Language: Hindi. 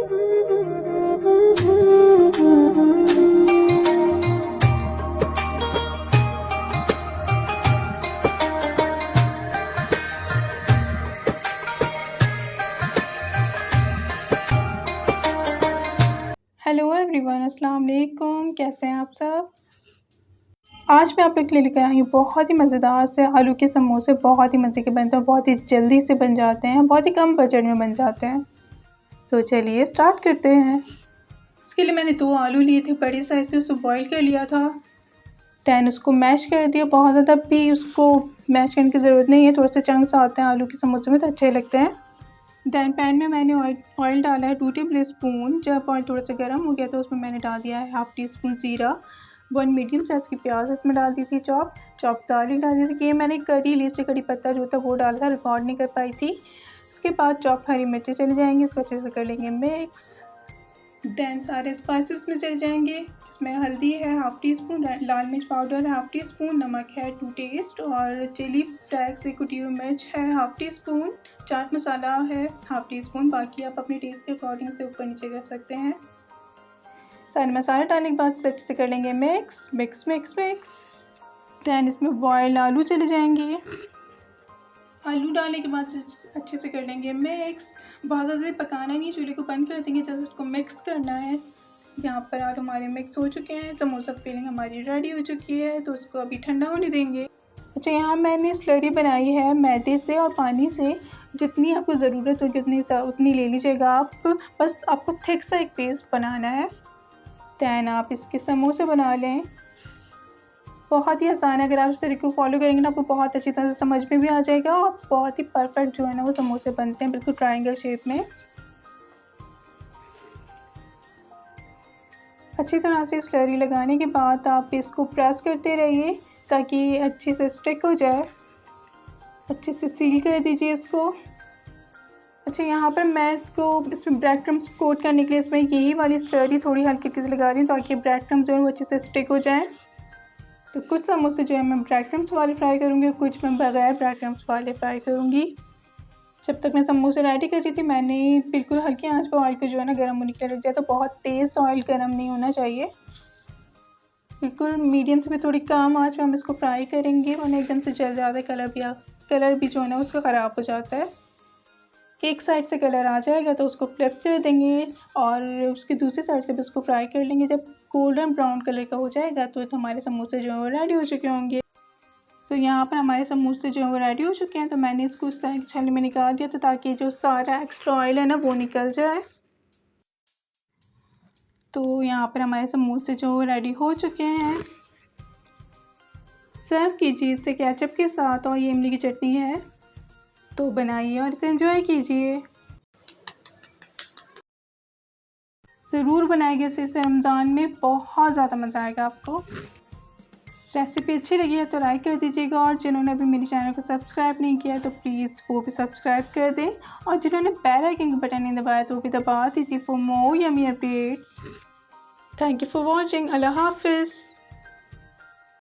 हेलो एवरीवन, अस्सलाम वालेकुम। कैसे हैं आप सब? आज मैं आप लोग के लिए लेकर आई हूँ बहुत ही मज़ेदार से आलू के समोसे। बहुत ही मज़े के बनते हैं, बहुत ही जल्दी से बन जाते हैं, बहुत ही कम बजट में बन जाते हैं। तो चलिए स्टार्ट करते हैं। इसके लिए मैंने 2 आलू लिए थे बड़े साइज़ से, उसको बॉईल कर लिया था। दैन उसको मैश कर दिया। बहुत ज़्यादा भी उसको मैश करने की ज़रूरत नहीं है, थोड़े से चंक्स आते हैं आलू के समोसे में तो अच्छे लगते हैं। दैन पैन में मैंने ऑयल डाला है 2 टेबल स्पून। जब ऑयल थोड़ा सा गर्म हो गया तो उसमें मैंने डाल दिया है हाफ़ टी स्पून ज़ीरा, 1 मीडियम साइज़ की प्याज इसमें डाल दी थी चॉप गार्लिक डाल दी थी। ये मैंने करी ली से कड़ी पत्ता जो था वो डाला था, रिकॉर्ड नहीं कर पाई थी। उसके बाद चॉप हरी मिर्ची चली जाएंगी, उसको अच्छे से कर लेंगे मिक्स। दैन सारे स्पाइसेस में चले जाएंगे, जिसमें हल्दी है हाफ़ टी स्पून, लाल मिर्च पाउडर है हाफ़ टी स्पून, नमक है टू टेस्ट, और चिली फ्लेक्स से कुटी हुई मिर्च है half tea spoon, chaat masala है हाफ़ टी स्पून। बाकी आप अपने टेस्ट के अकॉर्डिंग से ऊपर नीचे कर सकते हैं। सारे मसाले डालने के बाद अच्छे से कर लेंगे mix mix mix mix. Then इसमें बॉयल आलू चले जाएंगे। आलू डालने के बाद अच्छे से कर लेंगे मिक्स। बहुत ज़्यादा पकाना नहीं, चूल्हे को बंद कर देंगे, जैसे उसको मिक्स करना है। यहाँ पर आलू हमारे मिक्स हो चुके हैं, समोसा फिलिंग हमारी रेडी हो चुकी है, तो उसको अभी ठंडा होने देंगे। अच्छा, यहाँ मैंने स्लरी बनाई है मैदे से और पानी से। जितनी आपको ज़रूरत होगी उतनी ले लीजिएगा आप। बस आपको थिक सा एक पेस्ट बनाना है। दैन आप इसके समोसे बना लें। बहुत ही आसान है, अगर आप इस तरीके को फॉलो करेंगे ना आपको बहुत अच्छी तरह से समझ में भी आ जाएगा और बहुत ही परफेक्ट जो है ना वो समोसे बनते हैं, बिल्कुल ट्रायंगल शेप में। अच्छी तरह से स्लरी लगाने के बाद आप इसको प्रेस करते रहिए ताकि अच्छे से स्टिक हो जाए। अच्छे से सील कर दीजिए इसको। अच्छा, यहाँ पर मैं इसमें ब्रेड क्रम्स कोट करने के लिए इसमें यही वाली स्लरी थोड़ी हल्की से लगा रही हूँ ताकि ब्रेड क्रम्स जो है वो अच्छे से स्टिक हो जाएँ। तो कुछ समोसे जो है मैं ब्रेड क्रम्स वाले फ्राई करूँगी, कुछ मैं बगैर ब्रेड क्रम्स वाले फ्राई करूँगी। जब तक मैं समोसे रेडी कर रही थी मैंने बिल्कुल हल्की आंच पर ऑयल को जो है ना गर्म होने के लिए रख दिया। तो बहुत तेज़ ऑयल गर्म नहीं होना चाहिए, बिल्कुल मीडियम से भी थोड़ी कम आंच में हम इसको फ्राई करेंगे, वरना एकदम से जल जाता है। कलर भी जो है ना उसका ख़राब हो जाता है। एक साइड से कलर आ जाएगा तो उसको फ्लिप कर देंगे और उसकी दूसरी साइड से भी उसको फ्राई कर लेंगे। जब गोल्डन ब्राउन कलर का हो जाएगा तो हमारे समोसे जो है वो रेडी हो चुके होंगे। तो यहाँ पर हमारे समोसे जो है वो रेडी हो चुके हैं। तो मैंने इसको उस तरह की छलनी में निकाल दिया था ताकि जो सारा एक्स्ट्रा ऑयल है ना वो निकल जाए। तो यहाँ पर हमारे समोसे जो रेडी हो चुके हैं। सर्व कीजिए इसे केचप के साथ, और ये इमली की चटनी है, तो बनाइए और इसे एंजॉय कीजिए। ज़रूर बनाइए इसे रमज़ान में, बहुत ज़्यादा मज़ा आएगा आपको। रेसिपी अच्छी लगी है तो लाइक कर दीजिएगा, और जिन्होंने अभी मेरे चैनल को सब्सक्राइब नहीं किया तो प्लीज़ वो भी सब्सक्राइब कर दें, और जिन्होंने बेल आइकन का बटन नहीं दबाया तो वो भी दबा दीजिए for more yummy updates. Thank you for watching. अल्लाह हाफिज़।